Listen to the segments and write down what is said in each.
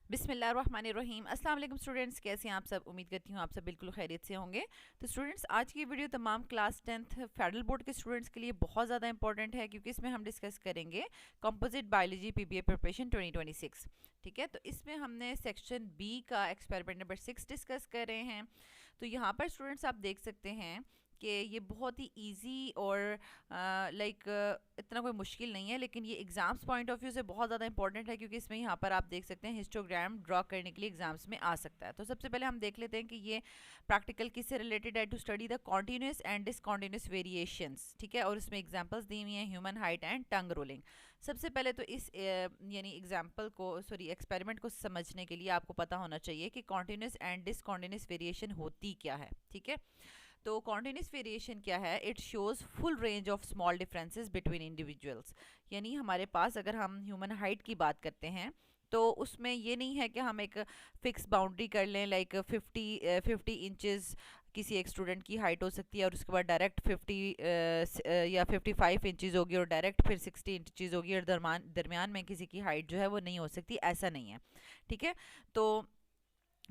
बिस्मिल्लाहिर्रहमानिर्रहीम। अस्सलाम वालेकुम स्टूडेंट्स, कैसे हैं आप सब। उम्मीद करती हूँ आप सब बिल्कुल खैरियत से होंगे। तो स्टूडेंट्स, आज की वीडियो तमाम क्लास 10th फेडरल बोर्ड के स्टूडेंट्स के लिए बहुत ज़्यादा इंपॉर्टेंट है, क्योंकि इसमें हम डिस्कस करेंगे कंपोजिट बायोलॉजी पीबीए प्रिपरेशन 2026। ठीक है, तो इसमें हमने सेक्शन बी का एक्सपेरिमेंट नंबर 6 डिस्कस कर रहे हैं। तो यहाँ पर स्टूडेंट्स आप देख सकते हैं कि ये बहुत ही ईजी और इतना कोई मुश्किल नहीं है, लेकिन ये एग्ज़ाम्स पॉइंट ऑफ व्यू से बहुत ज़्यादा इंपॉर्टेंट है, क्योंकि इसमें यहाँ पर आप देख सकते हैं हिस्टोग्राम ड्रॉ करने के लिए एग्जाम्स में आ सकता है। तो सबसे पहले हम देख लेते हैं कि ये प्रैक्टिकल किससे रिलेटेड है। To study the continuous and discontinuous variations, ठीक है, और उसमें एग्जाम्पल्स दी हुई हैं human height and tongue rolling. सबसे पहले तो इस यानी एग्जाम्पल को एक्सपेरिमेंट को समझने के लिए आपको पता होना चाहिए कि कॉन्टीन्यूस एंड डिसकॉन्टीन्यूस वेरिएशन होती क्या है। ठीक है, तो कॉन्टिन्यूस वेरिएशन क्या है। It shows full range of small differences between individuals. यानी हमारे पास अगर हम ह्यूमन हाइट की बात करते हैं तो उसमें ये नहीं है कि हम एक फिक्स बाउंड्री कर लें, लाइक 50 इंचेस किसी एक स्टूडेंट की हाइट हो सकती है और उसके बाद डायरेक्ट 50 या 55 इंचज़ होगी और डायरेक्ट फिर 60 इंचज़ होगी, और दरमियान में किसी की हाइट जो है वो नहीं हो सकती, ऐसा नहीं है। ठीक है, तो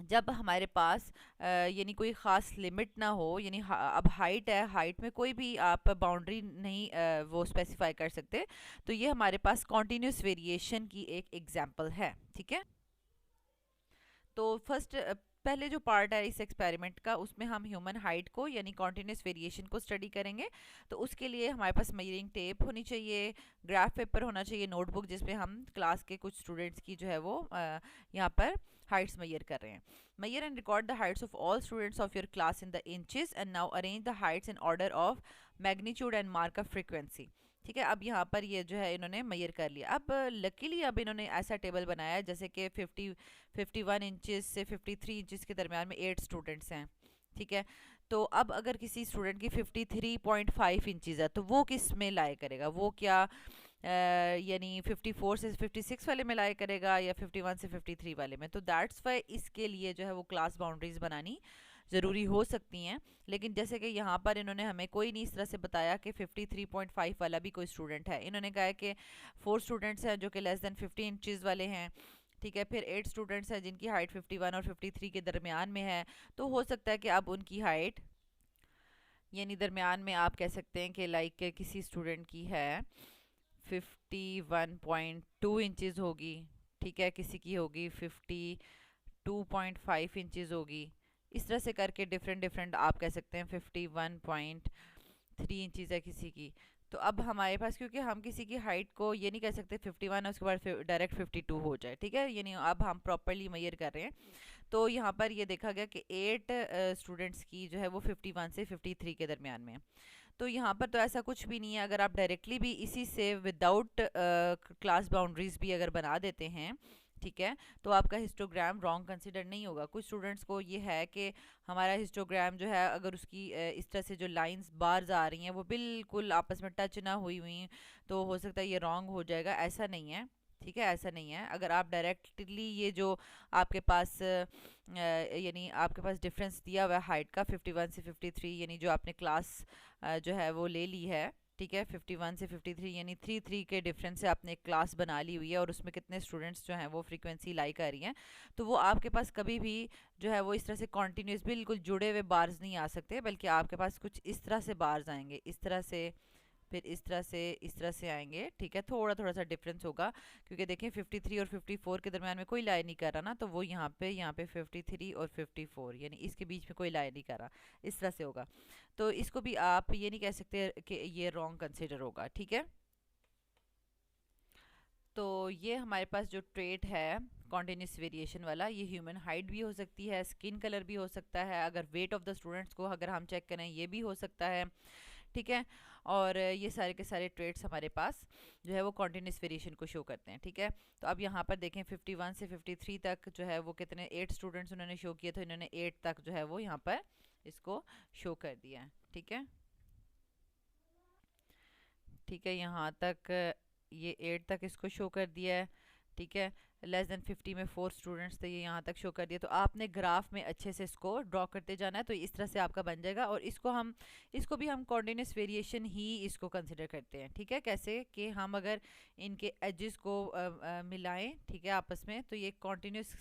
जब हमारे पास यानी कोई ख़ास लिमिट ना हो, यानी अब हाइट है, हाइट में कोई भी आप बाउंड्री नहीं वो स्पेसिफाई कर सकते, तो ये हमारे पास कॉन्टीन्यूस वेरिएशन की एक एग्जांपल है। ठीक है, तो फर्स्ट पहले जो पार्ट है इस एक्सपेरिमेंट का, उसमें हम ह्यूमन हाइट को यानी कॉन्टीन्यूस वेरिएशन को स्टडी करेंगे। तो उसके लिए हमारे पास मेजरिंग टेप होनी चाहिए, ग्राफ पेपर होना चाहिए, नोटबुक जिसमें हम क्लास के कुछ स्टूडेंट्स की जो है वो यहाँ पर हाइट्स मेजर कर रहे हैं। Measure and record the heights of all students of your class in the inches and now arrange the heights in order of magnitude and mark of frequency. ठीक है, अब यहाँ पर ये जो है इन्होंने मेजर कर लिया। अब लकीली अब इन्होंने ऐसा टेबल बनाया है जैसे कि 51 इंचेस से 53 इंचेस के दरमियान में 8 स्टूडेंट्स हैं। ठीक है, तो अब अगर किसी स्टूडेंट की 53.5 इंचज़ है तो वो किस में लाए करेगा, वो क्या यानी 54 से 56 वाले में लाए करेगा या 51 से 53 वाले में। तो दैट्स वाई इसके लिए जो है वो क्लास बाउंड्रीज बनानी ज़रूरी हो सकती हैं। लेकिन जैसे कि यहाँ पर इन्होंने हमें कोई नहीं इस तरह से बताया कि 53.5 वाला भी कोई स्टूडेंट है। इन्होंने कहा है कि 4 स्टूडेंट्स हैं जो कि लेस दैन 50 इंचज़ वाले हैं। ठीक है, फिर 8 स्टूडेंट्स हैं जिनकी हाइट 51 और 53 के दरमियान में है। तो हो सकता है कि अब उनकी हाइट यानी दरमियान में आप कह सकते हैं कि लाइक किसी स्टूडेंट की है 51.2 इंचज़ होगी। ठीक है, किसी की होगी 52.5 इंचज़ होगी। इस तरह से करके डिफरेंट डिफरेंट आप कह सकते हैं 51.3 इंचज़ है किसी की। तो अब हमारे पास, क्योंकि हम किसी की हाइट को ये नहीं कह सकते 51 है उसके बाद डायरेक्ट 52 हो जाए। ठीक है, यानी अब हम प्रॉपरली मेजर कर रहे हैं। तो यहाँ पर ये देखा गया कि 8 स्टूडेंट्स की जो है वो 51 से 53 के दरमियान में। तो यहाँ पर तो ऐसा कुछ भी नहीं है। अगर आप डायरेक्टली भी इसी से विदाउट क्लास बाउंड्रीज भी अगर बना देते हैं, ठीक है, तो आपका हिस्टोग्राम रॉन्ग कंसिडर नहीं होगा। कुछ स्टूडेंट्स को ये है कि हमारा हिस्टोग्राम जो है अगर उसकी इस तरह से जो लाइंस बार्स आ रही हैं वो बिल्कुल आपस में टच ना हुई हुई, तो हो सकता है ये रॉन्ग हो जाएगा। ऐसा नहीं है। ठीक है, ऐसा नहीं है। अगर आप डायरेक्टली ये जो आपके पास यानी आपके पास डिफरेंस दिया हुआ है हाइट का 51 से 53, यानी जो आपने क्लास जो है वो ले ली है, ठीक है, 51 से 53 यानी 3 के डिफरेंस से आपने एक क्लास बना ली हुई है और उसमें कितने स्टूडेंट्स जो हैं वो फ्रीक्वेंसी लाई कर रही हैं, तो वो आपके पास कभी भी जो है वो इस तरह से कॉन्टीन्यूस बिल्कुल जुड़े हुए बार्स नहीं आ सकते, बल्कि आपके पास कुछ इस तरह से बार्स आएंगे, इस तरह से, फिर इस तरह से आएंगे। ठीक है, थोड़ा थोड़ा सा डिफरेंस होगा, क्योंकि देखें 53 और 54 के दरमियान में कोई लाई नहीं कर रहा ना, तो वो यहाँ पे 53 और 54 यानी इसके बीच में कोई लाई नहीं कर रहा, इस तरह से होगा। तो इसको भी आप ये नहीं कह सकते कि ये रॉन्ग कंसिडर होगा। ठीक है, तो ये हमारे पास जो ट्रेट है कॉन्टिन्यूस वेरिएशन वाला, ये ह्यूमन हाइट भी हो सकती है, स्किन कलर भी हो सकता है, अगर वेट ऑफ द स्टूडेंट्स को अगर हम चेक करें ये भी हो सकता है। ठीक है, और ये सारे के सारे ट्रेड्स हमारे पास जो है वो कॉन्टिन्यूस वेरिएशन को शो करते हैं। ठीक है, तो अब यहाँ पर देखें 51 से 53 तक जो है वो कितने 8 स्टूडेंट्स उन्होंने शो किए, तो इन्होंने 8 तक जो है वो यहाँ पर इसको शो कर दिया है। ठीक है, ठीक है, यहाँ तक ये 8 तक इसको शो कर दिया है। ठीक है, लेस देन 50 में 4 स्टूडेंट्स थे, ये यहाँ तक शो कर दिया। तो आपने ग्राफ में अच्छे से इसको ड्रॉ करते जाना है, तो इस तरह से आपका बन जाएगा। और इसको भी हम कॉन्टिन्यूस वेरिएशन ही इसको कंसिडर करते हैं, ठीक है। कैसे कि हम अगर इनके एजेस को मिलाएं, ठीक है, आपस में, तो ये कॉन्टिन्यूस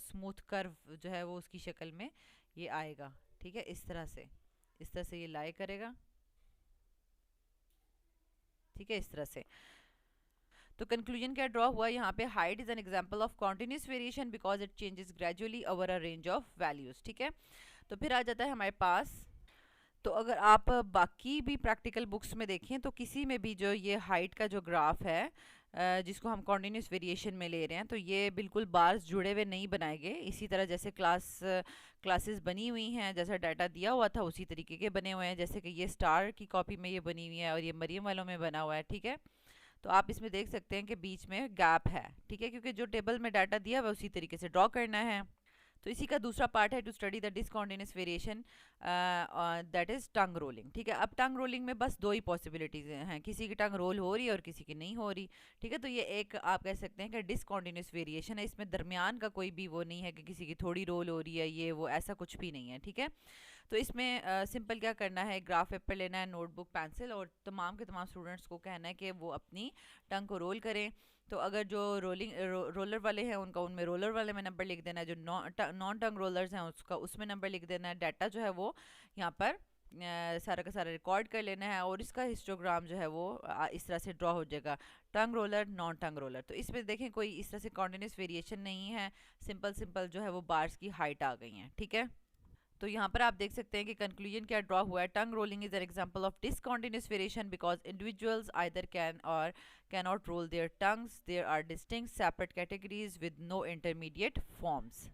स्मूथ कर्व जो है वो उसकी शक्ल में ये आएगा, ठीक है। इस तरह से ये लाई करेगा, ठीक है, इस तरह से। तो कंक्लूजन क्या ड्रॉ हुआ यहाँ पे, height is an example of continuous variation because it changes gradually over a range of values, ठीक है। तो फिर आ जाता है हमारे पास, तो अगर आप बाकी भी प्रैक्टिकल बुक्स में देखें तो किसी में भी जो ये हाइट का जो ग्राफ है जिसको हम कॉन्टिन्यूस वेरिएशन में ले रहे हैं, तो ये बिल्कुल बार्स जुड़े हुए नहीं बनाए गए। इसी तरह जैसे क्लासेस बनी हुई हैं, जैसा डाटा दिया हुआ था उसी तरीके के बने हुए हैं। जैसे कि ये स्टार की कॉपी में ये बनी हुई है और ये मरियम वालों में बना हुआ है, ठीक है। तो आप इसमें देख सकते हैं कि बीच में गैप है, ठीक है, क्योंकि जो टेबल में डाटा दिया हुआ उसी तरीके से ड्रॉ करना है। तो इसी का दूसरा पार्ट है to study the discontinuous variation, that is tongue rolling, ठीक है। अब टंग रोलिंग में बस दो ही पॉसिबिलिटीज हैं, किसी की टंग रोल हो रही है और किसी की नहीं हो रही, ठीक है। तो ये एक आप कह सकते हैं कि डिसकॉन्टिन्यूस वेरिएशन है, इसमें दरमियान का कोई भी वो नहीं है कि किसी की थोड़ी रोल हो रही है, ये वो ऐसा कुछ भी नहीं है, ठीक है। तो इसमें सिंपल क्या करना है, ग्राफ पेपर लेना है, नोटबुक, पेंसिल, और तमाम के तमाम स्टूडेंट्स को कहना है कि वो अपनी टंग को रोल करें। तो अगर जो रोलर वाले हैं उनका उनमें रोलर वाले में नंबर लिख देना है, जो नॉन टंग रोलर्स हैं उसमें नंबर लिख देना है। डाटा जो है वो यहाँ पर सारा का सारा रिकॉर्ड कर लेना है और इसका हिस्टोग्राम जो है वो इस तरह से ड्रॉ हो जाएगा, टंग रोलर, नॉन टंग रोलर। तो इसमें देखें कोई इस तरह से कॉन्टिन्यूस वेरिएशन नहीं है, सिंपल जो है वो बार्स की हाइट आ गई हैं, ठीक है। तो यहाँ पर आप देख सकते हैं कि कंक्लूजन क्या ड्रॉ हुआ है, tongue rolling is an example of discontinuous variation because individuals either can or cannot roll their tongues, there are distinct separate categories with no intermediate forms.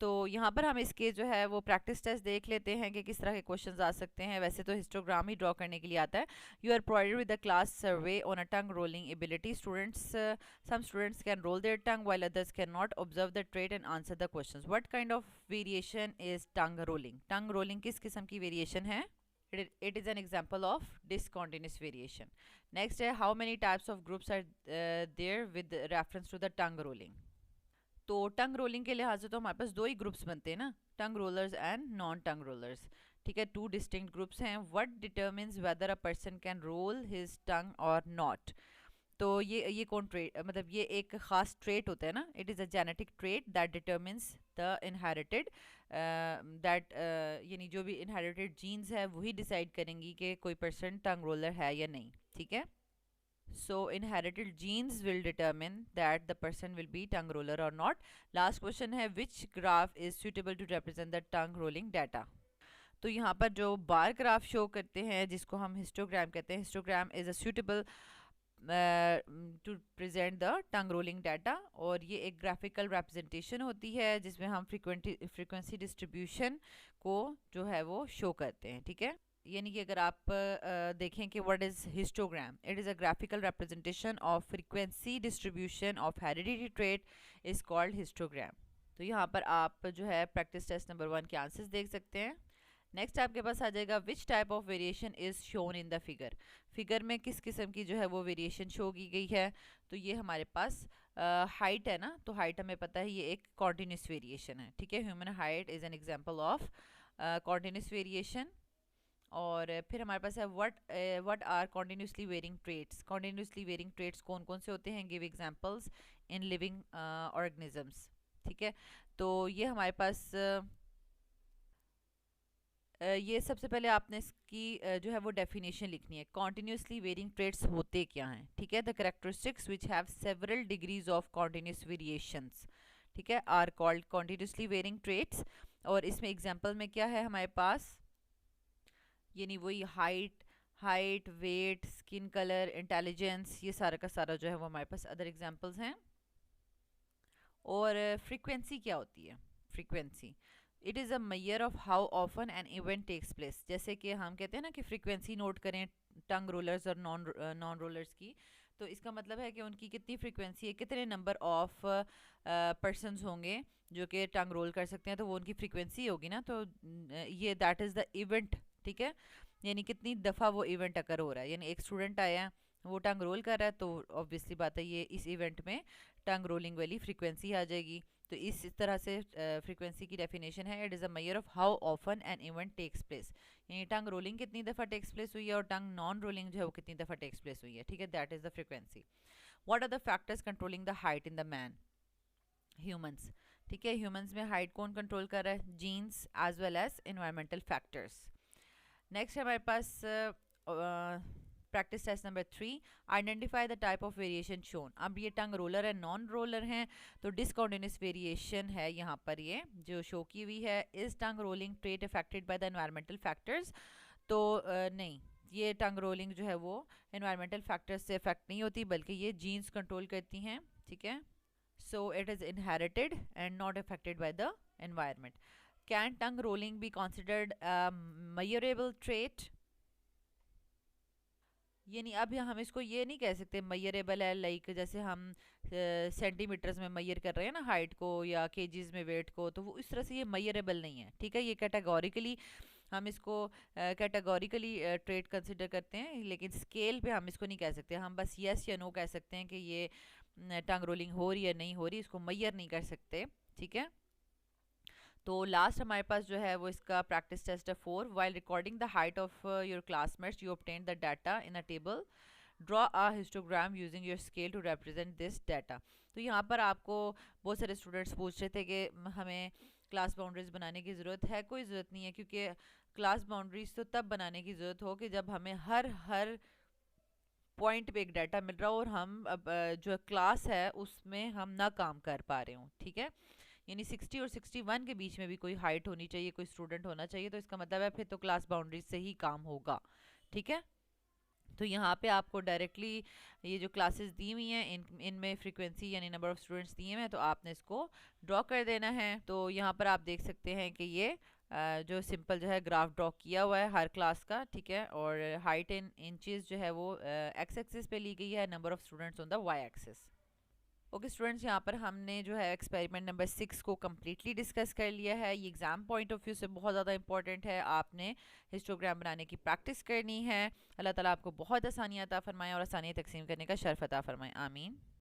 तो यहाँ पर हम इसके जो है वो प्रैक्टिस टेस्ट देख लेते हैं कि किस तरह के क्वेश्चंस आ सकते हैं। वैसे तो हिस्टोग्राम ही ड्रॉ करने के लिए आता है। You are provided with the class survey on a tongue rolling ability, students some students can roll their tongue while others can not, observe the trait and answer the questions. What kind of variation is tongue rolling, tongue rolling किस किस्म की variation है, it is an example of discontinuous variation. Next है, how many types of groups are there with reference to the tongue rolling. तो टंग rolling के लिहाज से तो हमारे पास दो ही ग्रुप्स बनते हैं ना, tongue rollers and non tongue rollers, ठीक है। टू डिस्टिंक्ट ग्रुप्स हैं। What determines whether a person can roll his tongue or not. तो ये कौन ट्रेट, मतलब ये एक ख़ास ट्रेट होता है ना, it is a genetic trait that determines the inherited, that यानी जो भी इनहेरिटेड जीन्स है वही डिसाइड करेंगी कि कोई पर्सन टंग रोलर है या नहीं, ठीक है। So inherited genes will determine that the person will be tongue roller or not. Last question है, which graph is suitable to represent the tongue rolling data. तो यहाँ पर जो बार ग्राफ शो करते हैं जिसको हम हिस्टोग्राम कहते हैं, histogram is a suitable to present the tongue rolling data, और ये एक ग्राफिकल रिप्रेजेंटेशन होती है जिसमें हम फ्रीक्वेंसी डिस्ट्रीब्यूशन को जो है वो शो करते हैं, ठीक है। यानी कि अगर आप देखें कि what is histogram, it is a graphical representation of frequency distribution of heredity trait is called histogram. तो यहाँ पर आप जो है प्रैक्टिस टेस्ट नंबर 1 के आंसर्स देख सकते हैं। नेक्स्ट आपके पास आ जाएगा, which type of variation is shown in the figure, figure में किस किस्म की जो है वो वेरिएशन शो की गई है। तो ये हमारे पास हाइट है ना, तो हाइट हमें पता है ये एक कॉन्टिन्यूस वेरिएशन है, ठीक है। Human height is an example of continuous variation. और फिर हमारे पास है what are continuously varying traits, continuously varying traits कौन कौन से होते हैं, give examples in living organisms, ठीक है। तो ये हमारे पास ये सबसे पहले आपने इसकी जो है वो डेफिनेशन लिखनी है, कॉन्टिन्यूसली वेरिंग ट्रेट्स होते क्या हैं, ठीक है। The characteristics which have several degrees of continuous variations, ठीक है, are called continuously varying traits. और इसमें एग्जांपल में क्या है हमारे पास, यानी वही height, weight, skin colour, intelligence, ये सारा का सारा जो है वो हमारे पास अदर एग्जांपल्स हैं। और फ्रीक्वेंसी क्या होती है, frequency it is a measure of how often an event takes place. जैसे कि हम कहते हैं ना कि फ्रीक्वेंसी नोट करें टंग रोलर्स और नॉन रोलर्स की, तो इसका मतलब है कि उनकी कितनी फ्रीक्वेंसी है, कितने नंबर ऑफ पर्सनस होंगे जो कि टंग रोल कर सकते हैं, तो वो उनकी फ्रीक्वेंसी होगी ना। तो ये दैट इज़ द इवेंट, ठीक है, यानी कितनी दफ़ा वो इवेंट अकर हो रहा है। यानी एक स्टूडेंट आया वो टंग रोल कर रहा है, तो ऑब्वियसली बात है ये इस इवेंट में टंग रोलिंग वाली फ्रीक्वेंसी आ जाएगी। तो इस तरह से फ्रीक्वेंसी की डेफिनेशन है, it is a measure of how often an event takes place, यानी टंग रोलिंग कितनी दफ़ा टेक्स प्लेस हुई है और टंग नॉन रोलिंग जो है वो कितनी दफ़ा टेक्स प्लेस हुई है, ठीक है, that is the frequency. What are the factors controlling the height in the man? Humans, ठीक है, ह्यूमंस में हाइट कौन कंट्रोल कर रहा है? Genes as well as environmental factors. Next है हमारे पास practice test number 3, identify the type of variation shown. अब ये टंग रोलर है, नॉन रोलर हैं, तो डिसकॉन्टिन्यूस वेरिएशन है यहाँ पर ये जो शो की हुई है। Is tongue rolling trait affected by the environmental factors? तो नहीं, ये टंग रोलिंग जो है वो एनवायरमेंटल फैक्टर्स से अफेक्ट नहीं होती, बल्कि ये जीन्स कंट्रोल करती हैं, ठीक है। So it is inherited and not affected by the environment. Can tongue rolling be considered measurable trait? ये नहीं, अब हम इसको ये नहीं कह सकते मयरेबल है, लाइक जैसे हम सेंटीमीटर्स में मैयर कर रहे हैं ना हाइट को या केजीज में वेट को, तो वो इस तरह से ये मयरेबल नहीं है, ठीक है। ये कैटेगोरिकली हम इसको कैटेगोरिकली ट्रेड कंसिडर करते हैं, लेकिन स्केल पे हम इसको नहीं कह सकते। हम बस यस या नो कह सकते हैं कि ये टंग रोलिंग हो रही है नहीं हो रही, इसको मैयर नहीं कर सकते, ठीक है। तो लास्ट हमारे पास जो है वो इसका प्रैक्टिस टेस्ट है 4, while recording the height of your classmates you obtain the data in a table, draw a histogram using your scale to represent this data. तो यहाँ पर आपको बहुत सारे स्टूडेंट्स पूछ रहे थे कि हमें क्लास बाउंड्रीज बनाने की ज़रूरत है। कोई ज़रूरत नहीं है, क्योंकि क्लास बाउंड्रीज तो तब बनाने की ज़रूरत हो कि जब हमें हर पॉइंट पे एक डाटा मिल रहा हो और हम अब जो क्लास है उसमें हम ना काम कर पा रहे हों, ठीक है। यानी 60 और 61 के बीच में भी कोई हाइट होनी चाहिए, कोई स्टूडेंट होना चाहिए, तो इसका मतलब है फिर तो क्लास बाउंड्रीज से ही काम होगा, ठीक है। तो यहाँ पे आपको डायरेक्टली ये जो क्लासेस दी हुई हैं इनमें फ्रीक्वेंसी यानी नंबर ऑफ़ स्टूडेंट्स दिए हुए हैं, तो आपने इसको ड्रॉ कर देना है। तो यहाँ पर आप देख सकते हैं कि ये जो सिंपल जो है ग्राफ ड्रॉ किया हुआ है हर क्लास का, ठीक है। और हाइट इन इंचेस जो है वो एक्स एक्सिस पे ली गई है, number of students on the Y axis. Okay students, यहाँ पर हमने जो है एक्सपेरिमेंट नंबर 6 को कम्प्लीटली डिस्कस कर लिया है। ये एग्ज़ाम पॉइंट ऑफ व्यू से बहुत ज़्यादा इंपॉर्टेंट है। आपने हिस्टोग्राम बनाने की प्रैक्टिस करनी है। अल्लाह ताला आपको बहुत आसानियाँ अता फरमाएं और आसानी तकसीम करने का शर्फ अता फरमाएं, आमीन।